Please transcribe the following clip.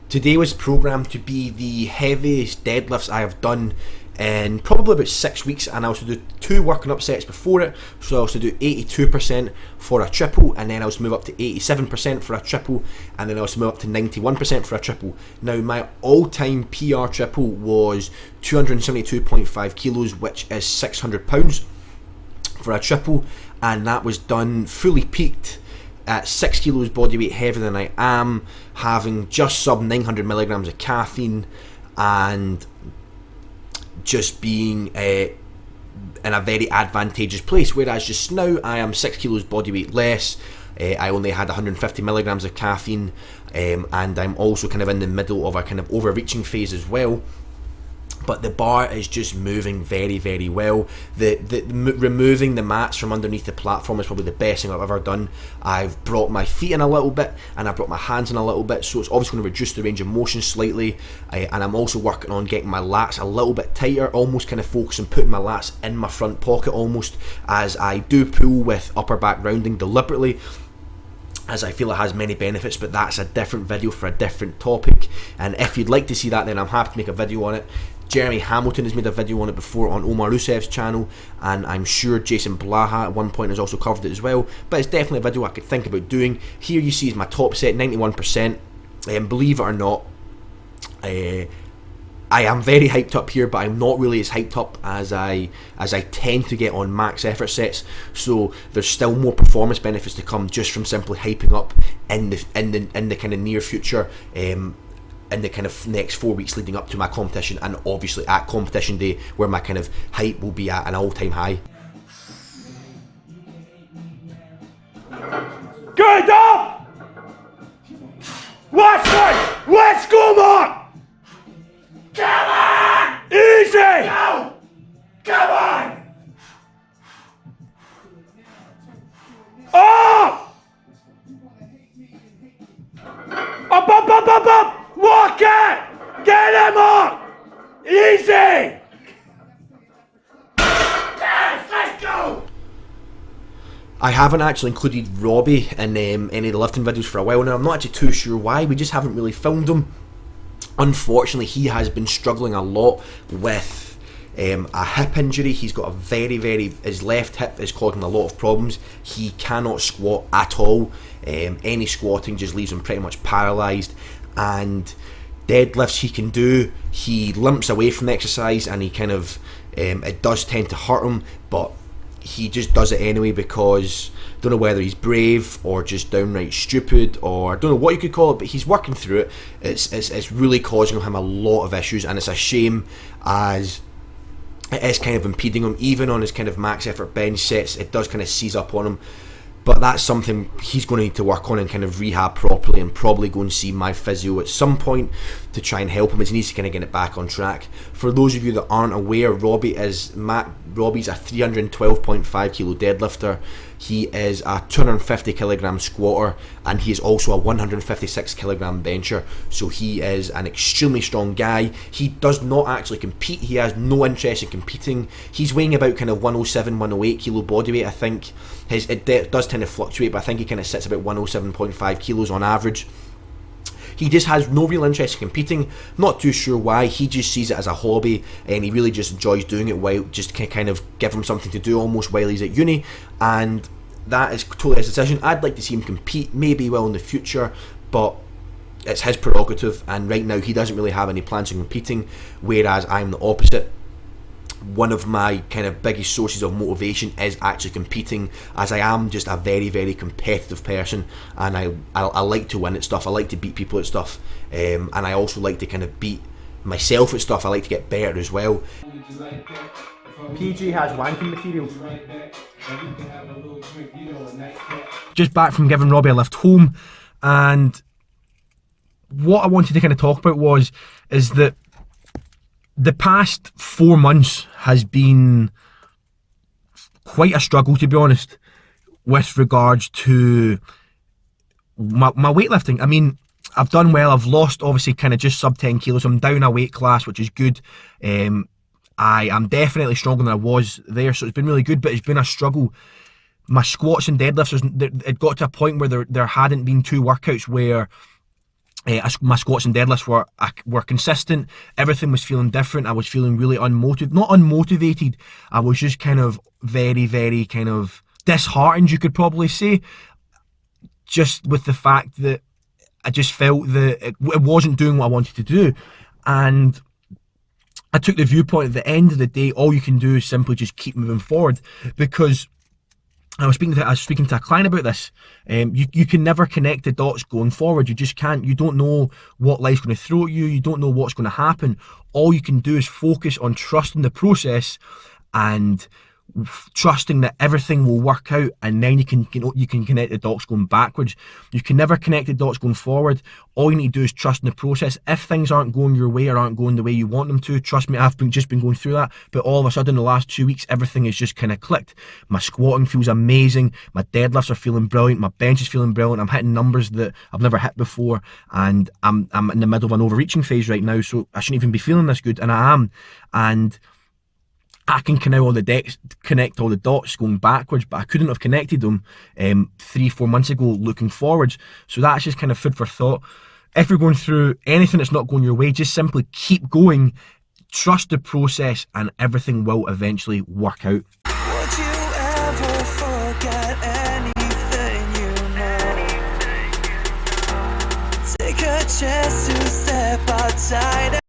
Today was programmed to be the heaviest deadlifts I have done in probably about 6 weeks, and I also do 2 working up sets before it. So I also do 82% for a triple, and then I also move up to 87% for a triple, and then I also move up to 91% for a triple. Now my all-time PR triple was 272.5 kilos, which is 600 pounds for a triple, and that was done fully peaked at 6 kilos body weight heavier than I am, having just sub 900 milligrams of caffeine, and just being in a very advantageous place. Whereas just now I am 6 kilos body weight less, I only had 150 milligrams of caffeine, and I'm also kind of in the middle of a kind of overreaching phase as well. But the bar is just moving very, very well. Removing the mats from underneath the platform is probably the best thing I've ever done. I've brought my feet in a little bit, and I've brought my hands in a little bit, so it's obviously going to reduce the range of motion slightly. And I'm also working on getting my lats a little bit tighter, almost kind of focusing putting my lats in my front pocket almost, as I do pull with upper back rounding deliberately, as I feel it has many benefits. But that's a different video for a different topic, and if you'd like to see that, then I'm happy to make a video on it. Jeremy Hamilton has made a video on it before on Omar Rusev's channel, and I'm sure Jason Blaha at one point has also covered it as well. But it's definitely a video I could think about doing. Here you see is my top set, 91%. Believe it or not, I am very hyped up here, but I'm not really as hyped up as I tend to get on max effort sets. So there's still more performance benefits to come just from simply hyping up in the kind of near future. In the kind of next 4 weeks leading up to my competition, and obviously at competition day, where my kind of hype will be at an all-time high. Good up! Last one! Let's go, Mark! Come on! Easy! Go! Come on! Up! Up! Walk it! Get him up! Easy! Yes, let's go! I haven't actually included Robbie in any of the lifting videos for a while now. I'm not actually too sure why. We just haven't really filmed him. Unfortunately, he has been struggling a lot with a hip injury. He's got a his left hip is causing a lot of problems. He cannot squat at all. Any squatting just leaves him pretty much paralysed. And deadlifts he can do, he limps away from the exercise, and he kind of it does tend to hurt him, but he just does it anyway because I don't know whether he's brave or just downright stupid, or I don't know what you could call it, but he's working through it. It's really causing him a lot of issues, and it's a shame, as it is kind of impeding him even on his kind of max effort bench sets. It does kind of seize up on him. But that's something he's going to need to work on and kind of rehab properly, and probably go and see my physio at some point to try and help him, as he needs to kind of get it back on track. For those of you that aren't aware, Robbie's a 312.5 kilo deadlifter. He is a 250 kilogram squatter, and he is also a 156 kilogram bencher. So he is an extremely strong guy. He does not actually compete. He has no interest in competing. He's weighing about kind of 107, 108 kilo body weight, I think. It does tend to fluctuate, but I think he kind of sits about 107.5 kilos on average. He just has no real interest in competing. Not too sure why. He just sees it as a hobby, and he really just enjoys doing it, while just kind of give him something to do almost while he's at uni. And that is totally his decision. I'd like to see him compete, maybe he will in the future, but it's his prerogative, and right now he doesn't really have any plans on competing, whereas I'm the opposite. One of my kind of biggest sources of motivation is actually competing, as I am just a very, very competitive person, and I like to win at stuff. I like to beat people at stuff, and I also like to kind of beat myself at stuff. I like to get better as well. PG has wanking materials. Just back from giving Robbie a lift home, and what I wanted to kind of talk about is that the past 4 months has been quite a struggle, to be honest, with regards to my weightlifting. I mean, I've done well. I've lost, obviously, kind of just sub 10 kilos. I'm down a weight class, which is good. I am definitely stronger than I was there, so it's been really good, but it's been a struggle. My squats and deadlifts, it got to a point where there hadn't been 2 workouts where My squats and deadlifts were consistent. Everything was feeling different. I was feeling really not unmotivated. I was just kind of very, very kind of disheartened, you could probably say, just with the fact that I just felt that it wasn't doing what I wanted to do. And I took the viewpoint at the end of the day, all you can do is simply just keep moving forward, because I was speaking to a client about this. You can never connect the dots going forward. You just can't. You don't know what life's going to throw at you. You don't know what's going to happen. All you can do is focus on trusting the process and trusting that everything will work out, and then you can connect the dots going backwards. You can never connect the dots going forward. All you need to do is trust in the process. If things aren't going your way or aren't going the way you want them to, trust me, I've just been going through that, but all of a sudden the last 2 weeks everything has just kind of clicked. My squatting feels amazing, my deadlifts are feeling brilliant, my bench is feeling brilliant, I'm hitting numbers that I've never hit before, and I'm in the middle of an overreaching phase right now, so I shouldn't even be feeling this good, and I am. And I can connect all the dots going backwards, but I couldn't have connected them 3-4 months ago looking forwards. So that's just kind of food for thought. If you're going through anything that's not going your way, just simply keep going, trust the process, and everything will eventually work out. Would you ever forget anything you know? Take a chance to step outside.